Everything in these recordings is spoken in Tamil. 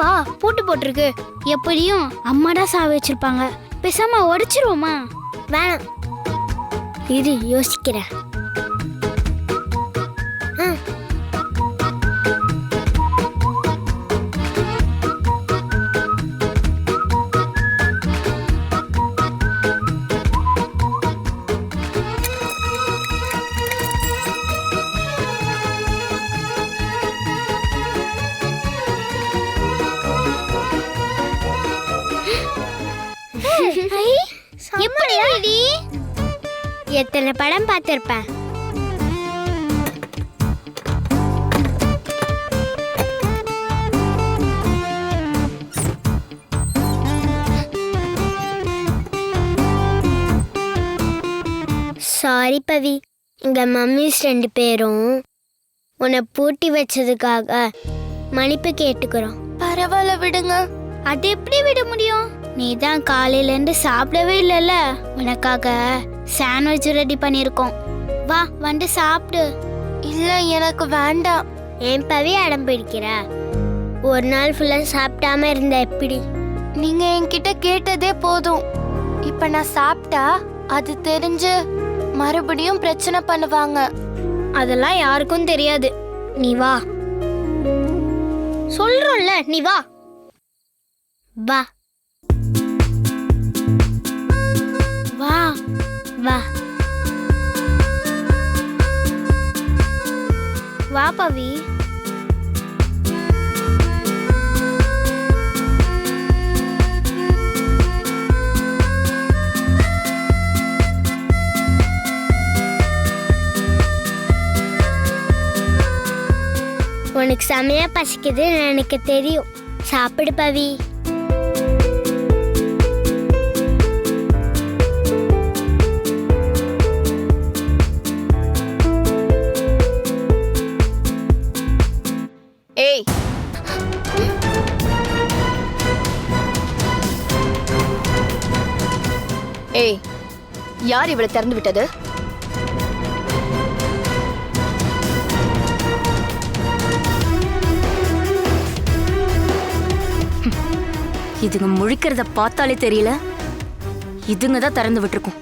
என்னப்பா பூட்டு போட்டிருக்கு? எப்படியும் அம்மா தான் சாவி வச்சிருப்பாங்க. பேசாம உடைச்சிருவோமா? வேணாம், இது யோசிக்கிறேன். எப்படி? எத்தனை படம் பார்த்திருப்பேன். சாரி பவி, எங்க மம்மிஸ் 2 பேரும் உன்னை பூட்டி வச்சதுக்காக மன்னிப்பு கேட்டுக்கிறோம். பரவாயில்ல விடுங்க. அது எப்படி விட முடியும்? நீ தான் காலையில இருந்து சாப்பிடவே இல்லைல்ல. உனக்காக சாண்ட்விச் ரெடி பண்ணிருக்கோம். வா வந்து சாப்பிடு. இல்ல எனக்கு வேண்டாம். ஏன் பவி அடம் பிடிக்கிற? ஒரு நாள் ஃபுல்லா சாப்பிடாம இருந்த எப்படி? நீங்க என்கிட்ட கேட்டதே போதும். இப்ப நான் சாப்பிட்டா அது தெரிஞ்சு மறுபடியும் பிரச்சனை பண்ணுவாங்க. அதெல்லாம் யாருக்கும் தெரியாது. நீ வா. சொல்றோம்ல, நீ வா. வா வா வா வா பவி. உனக்கு செமையா பசிக்குதுன்னு எனக்கு தெரியும். சாப்பிடு பவி. ஏய், ஏய், யார் இவளை திறந்து விட்டது? இதுங்க முழிக்கிறத பார்த்தாலே தெரியல, இதுங்க தான் திறந்து விட்டுருக்கும்.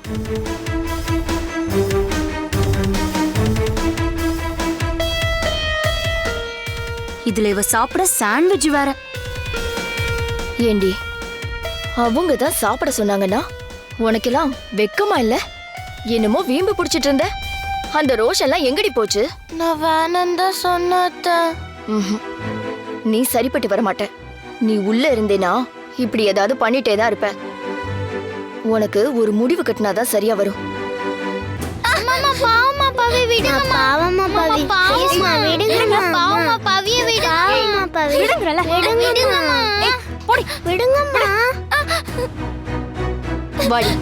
இதுல இவ சாப்பிட சாண்ட்விச் வேற. ஏண்டி, அவங்க தான் சாப்பிட சொன்னாங்கன்னா உனக்கெல்லாம் வெக்கமா இல்ல? என்னமோ வீம்பு பிடிச்சிட்டு இருந்த, அந்த ரோஷெல்லாம் எங்கடி போச்சு? நான் வேணாம் தான் சொன்னேன். நீ சரிப்பட்டு வர மாட்ட. நீ உள்ள இருந்தேனா இப்படி ஏதாவது பண்ணிட்டே தான் இருப்ப. உனக்கு ஒரு முடிவு கட்டினாதான் சரியா வரும். பாவமா பவி விடுங்க. பாவமா பவி, ப்ளீஸ்மா விடுங்கம்மா. பாவமா பவியை விடு. பாவமா பவி, விடுங்கறல. விடுங்கம்மா. போடி, விடுங்கம்மா. வாடி.